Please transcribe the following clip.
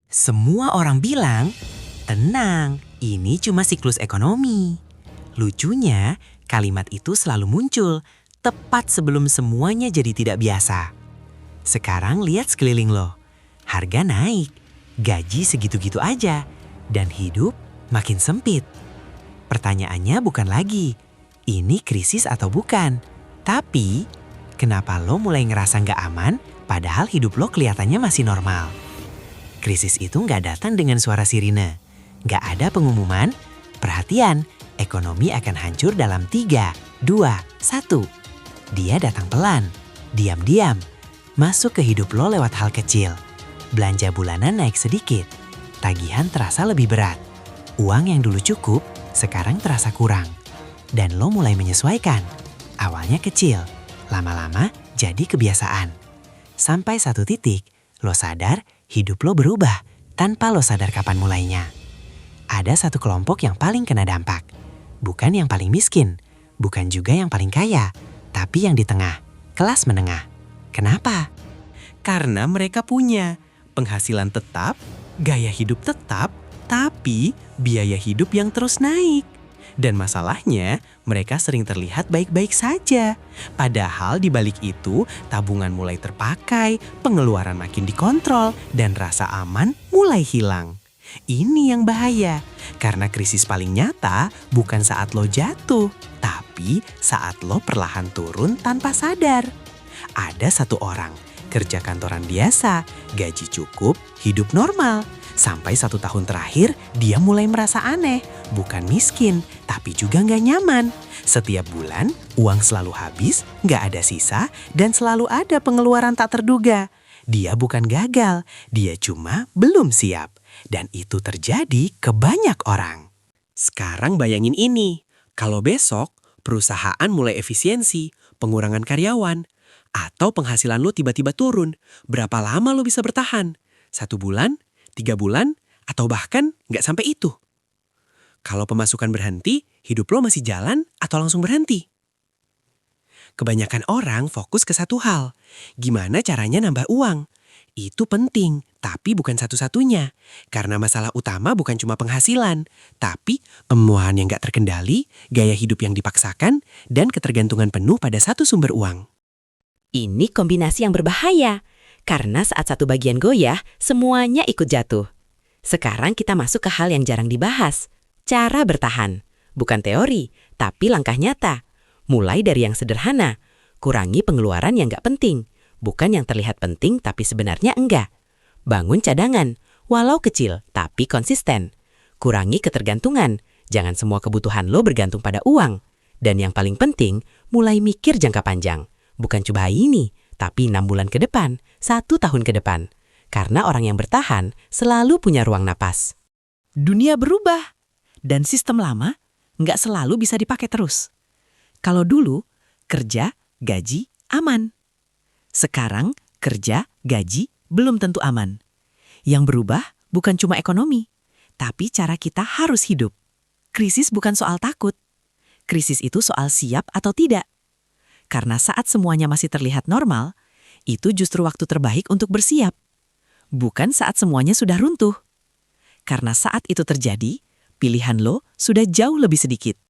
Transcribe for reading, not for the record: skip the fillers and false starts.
Semua orang bilang, tenang, ini cuma siklus ekonomi. Lucunya, kalimat itu selalu muncul tepat sebelum semuanya jadi tidak biasa. Sekarang lihat sekeliling lo, harga naik, gaji segitu-gitu aja, dan hidup makin sempit. Pertanyaannya bukan lagi, ini krisis atau bukan, tapi kenapa lo mulai ngerasa nggak aman padahal hidup lo kelihatannya masih normal? Krisis itu nggak datang dengan suara sirine. Nggak ada pengumuman, perhatian, ekonomi akan hancur dalam 3, 2, 1. Dia datang pelan, diam-diam, masuk ke hidup lo lewat hal kecil. Belanja bulanan naik sedikit, tagihan terasa lebih berat. Uang yang dulu cukup, sekarang terasa kurang. Dan lo mulai menyesuaikan. Awalnya kecil, lama-lama jadi kebiasaan. Sampai satu titik, lo sadar hidup lo berubah tanpa lo sadar kapan mulainya. Ada satu kelompok yang paling kena dampak. Bukan yang paling miskin, bukan juga yang paling kaya, tapi yang di tengah, kelas menengah. Kenapa? Karena mereka punya penghasilan tetap, gaya hidup tetap, tapi biaya hidup yang terus naik. Dan masalahnya, mereka sering terlihat baik-baik saja. Padahal di balik itu, tabungan mulai terpakai, pengeluaran makin dikontrol, dan rasa aman mulai hilang. Ini yang bahaya, karena krisis paling nyata bukan saat lo jatuh, tapi saat lo perlahan turun tanpa sadar. Ada satu orang, kerja kantoran biasa, gaji cukup, hidup normal. Sampai 1 tahun terakhir, dia mulai merasa aneh. Bukan miskin, tapi juga nggak nyaman. Setiap bulan, uang selalu habis, nggak ada sisa, dan selalu ada pengeluaran tak terduga. Dia bukan gagal, dia cuma belum siap. Dan itu terjadi ke banyak orang. Sekarang bayangin ini, kalau besok perusahaan mulai efisiensi, pengurangan karyawan, atau penghasilan lo tiba-tiba turun, berapa lama lo bisa bertahan? 1 bulan? 3 bulan, atau bahkan nggak sampai itu. Kalau pemasukan berhenti, hidup lo masih jalan atau langsung berhenti? Kebanyakan orang fokus ke satu hal, gimana caranya nambah uang. Itu penting, tapi bukan satu-satunya. Karena masalah utama bukan cuma penghasilan, tapi pemenuhan yang nggak terkendali, gaya hidup yang dipaksakan, dan ketergantungan penuh pada satu sumber uang. Ini kombinasi yang berbahaya. Karena saat satu bagian goyah, semuanya ikut jatuh. Sekarang kita masuk ke hal yang jarang dibahas. Cara bertahan. Bukan teori, tapi langkah nyata. Mulai dari yang sederhana. Kurangi pengeluaran yang nggak penting. Bukan yang terlihat penting tapi sebenarnya enggak. Bangun cadangan, walau kecil tapi konsisten. Kurangi ketergantungan. Jangan semua kebutuhan lo bergantung pada uang. Dan yang paling penting, mulai mikir jangka panjang. Bukan cuma ini, tapi 6 bulan ke depan, 1 tahun ke depan. Karena orang yang bertahan selalu punya ruang napas. Dunia berubah, dan sistem lama nggak selalu bisa dipakai terus. Kalau dulu, kerja, gaji, aman. Sekarang, kerja, gaji, belum tentu aman. Yang berubah bukan cuma ekonomi, tapi cara kita harus hidup. Krisis bukan soal takut. Krisis itu soal siap atau tidak. Karena saat semuanya masih terlihat normal, itu justru waktu terbaik untuk bersiap. Bukan saat semuanya sudah runtuh. Karena saat itu terjadi, pilihan lo sudah jauh lebih sedikit.